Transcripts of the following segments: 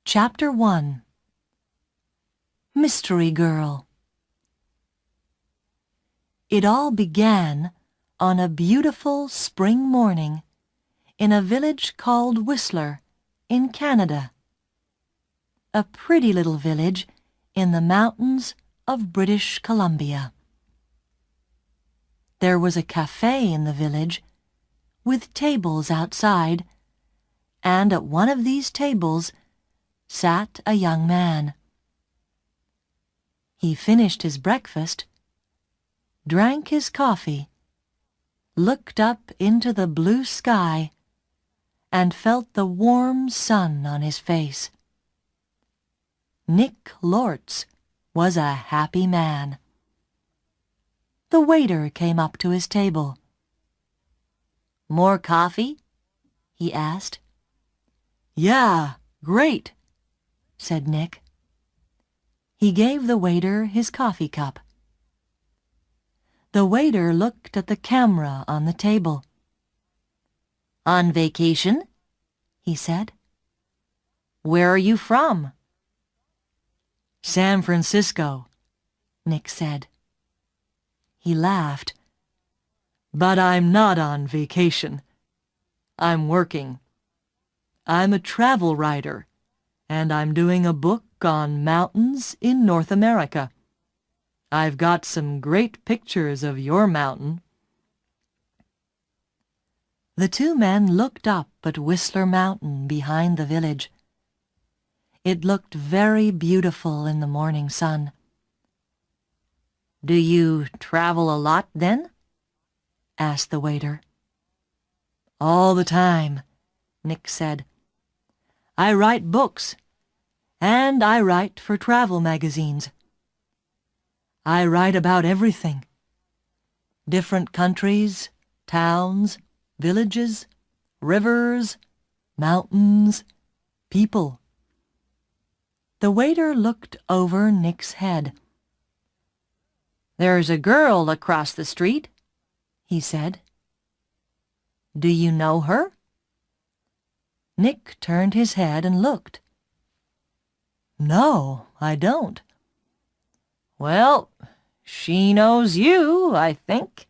Chapter 1 Mystery Girl. It all began on a beautiful spring morning in a village called Whistler in Canada. A pretty little village in the mountains of British Columbia. There was a cafe in the village with tables outside, and at one of these tables sat a young man. He finished his breakfast, drank his coffee, looked up into the blue sky, and felt the warm sun on his face. Nick Lortz was a happy man. The waiter came up to his table. "More coffee?" he asked. "Yeah, great," said Nick. He gave the waiter his coffee cup. The waiter looked at the camera on the table. "On vacation?" he said. "Where are you from?" "San Francisco," Nick said. He laughed. "But I'm not on vacation. I'm working. I'm a travel writer, and I'm doing a book on mountains in North America. I've got some great pictures of your mountain." The two men looked up at Whistler Mountain behind the village. It looked very beautiful in the morning sun. "Do you travel a lot, then?" asked the waiter. "All the time," Nick said. "I write books, and I write for travel magazines. I write about everything. Different countries, towns, villages, rivers, mountains, people." The waiter looked over Nick's head. "There's a girl across the street," he said. "Do you know her?" Nick turned his head and looked. "No, I don't." "Well, she knows you, I think,"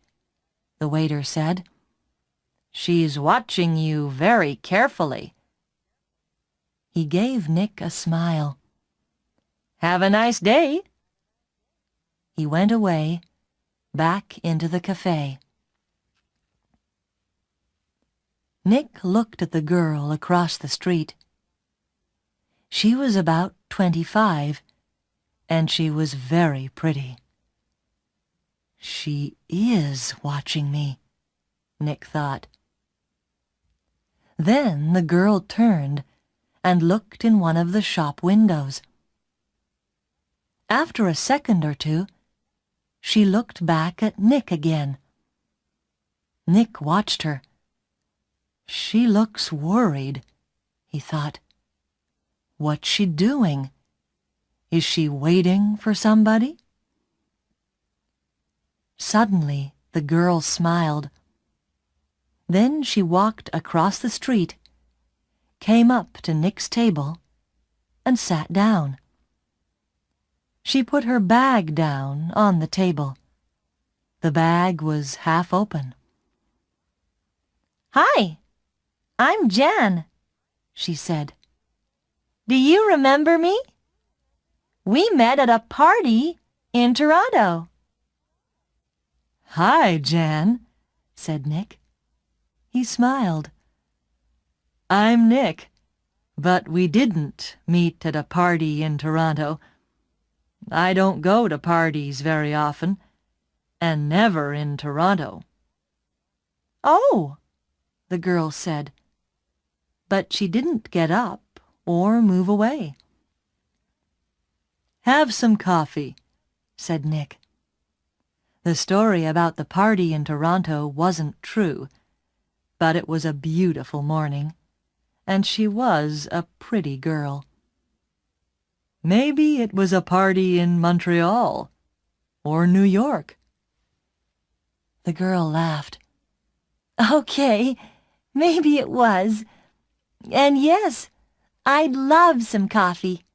the waiter said. "She's watching you very carefully." He gave Nick a smile. "Have a nice day." He went away, back into the cafe. Nick looked at the girl across the street. She was about 25, and she was very pretty. "She is watching me," Nick thought. Then the girl turned and looked in one of the shop windows. After a second or two, she looked back at Nick again. Nick watched her. "She looks worried," he thought. "What's she doing? Is she waiting for somebody?" Suddenly, the girl smiled. Then she walked across the street, came up to Nick's table, and sat down. She put her bag down on the table. The bag was half open. "Hi, I'm Jan," she said. "Do you remember me? We met at a party in Toronto." "Hi, Jan," said Nick. He smiled. "I'm Nick, but we didn't meet at a party in Toronto. I don't go to parties very often, and never in Toronto." "Oh," the girl said, but she didn't get up or move away. "Have some coffee," said Nick. The story about the party in Toronto wasn't true, but it was a beautiful morning, and she was a pretty girl. Maybe it was a party in Montreal or New York. The girl laughed. "Okay, maybe it was. And yes, I'd love some coffee.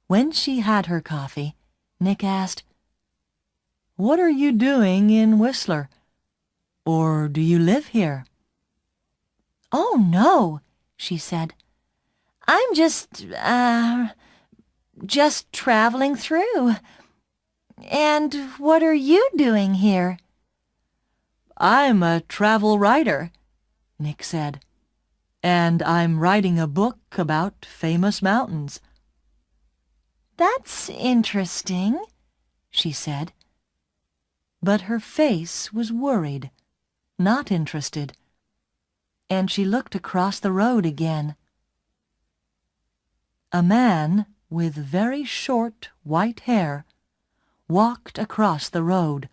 When she had her coffee, Nick asked, "What are you doing in Whistler? Or do you live here?" "Oh, no," she said. "I'm just traveling through. And what are you doing here?" "I'm a travel writer," Nick said, "and I'm writing a book about famous mountains." "That's interesting," she said. But her face was worried, not interested, and she looked across the road again. A man with very short white hair walked across the road.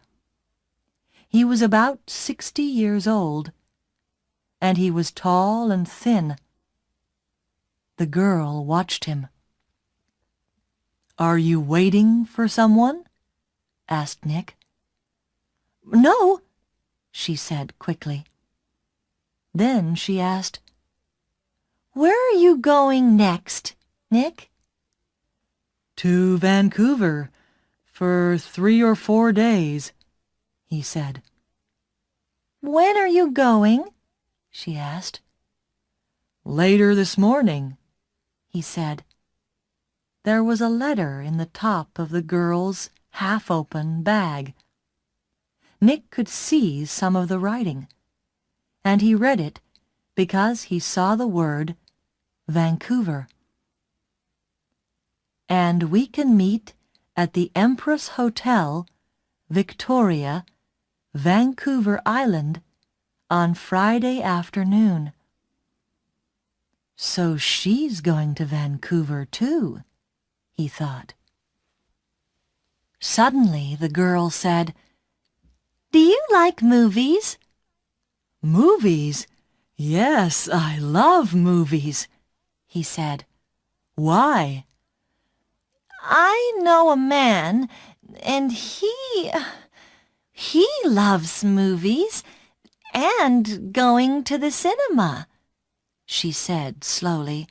He was about 60 years old, and he was tall and thin. The girl watched him. "Are you waiting for someone?" asked Nick. "No," she said quickly. Then she asked, "Where are you going next, Nick?" "To Vancouver for 3 or 4 days," he said. "When are you going?" she asked. "Later this morning," he said. There was a letter in the top of the girl's half-open bag. Nick could see some of the writing, and he read it because he saw the word Vancouver. "And we can meet at the Empress Hotel, Victoria, Vancouver Island, on Friday afternoon." So she's going to Vancouver too, he thought. Suddenly the girl said, "Do you like movies?" "Movies? Yes, I love movies," he said. "Why?" "I know a man, and he loves movies and going to the cinema," she said slowly.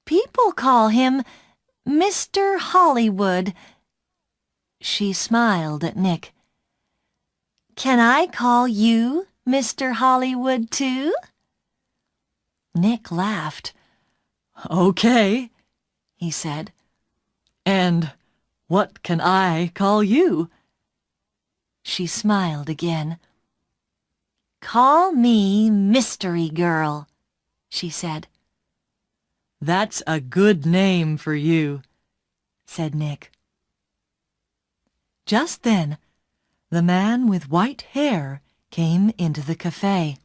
"People call him Mr. Hollywood." She smiled at Nick. "Can I call you Mr. Hollywood too?" Nick laughed. "Okay," he said. "And what can I call you?" She smiled again. "Call me Mystery Girl," she said. "That's a good name for you," said Nick. Just then, the man with white hair came into the cafe.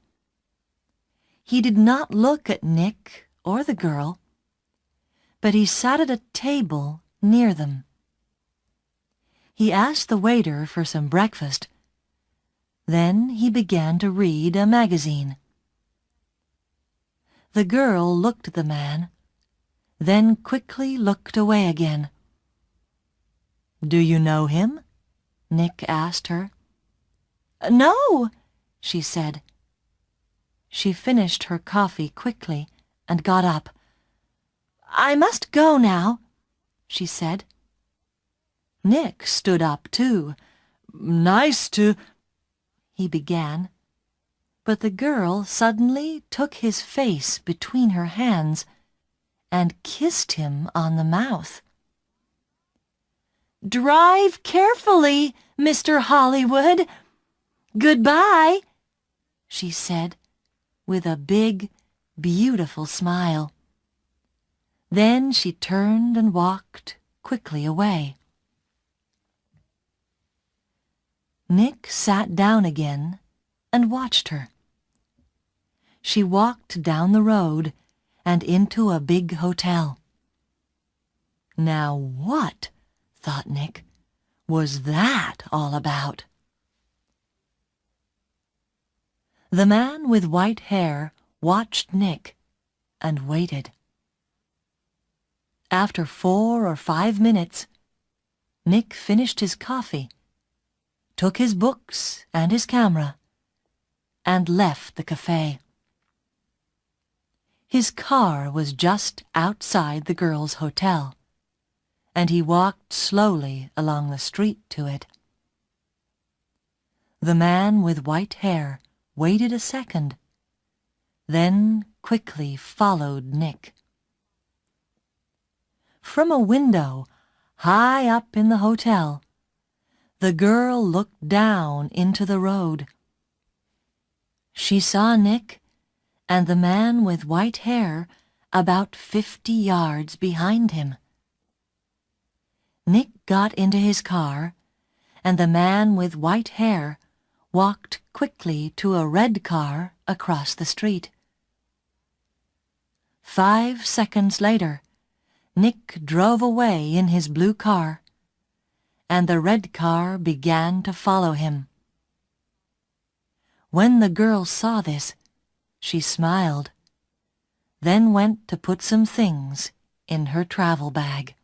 He did not look at Nick or the girl, but he sat at a table near them. He asked the waiter for some breakfast. Then he began to read a magazine. The girl looked at the man, then quickly looked away again. "Do you know him?" Nick asked her. "No," she said. She finished her coffee quickly and got up. "I must go now," she said. Nick stood up too. "Nice to—" he began, but the girl suddenly took his face between her hands and kissed him on the mouth. "Drive carefully, Mr. Hollywood. Goodbye," she said with a big, beautiful smile. Then she turned and walked quickly away. Nick sat down again and watched her. She walked down the road and into a big hotel. Now what, thought Nick, was that all about? The man with white hair watched Nick and waited. After 4 or 5 minutes, Nick finished his coffee, took his books and his camera, and left the cafe. His car was just outside the girl's hotel, and he walked slowly along the street to it. The man with white hair waited a second, then quickly followed Nick. From a window high up in the hotel, the girl looked down into the road. She saw Nick and the man with white hair about 50 yards behind him. Nick got into his car, and the man with white hair walked quickly to a red car across the street. 5 seconds later, Nick drove away in his blue car, and the red car began to follow him. When the girl saw this, she smiled, then went to put some things in her travel bag.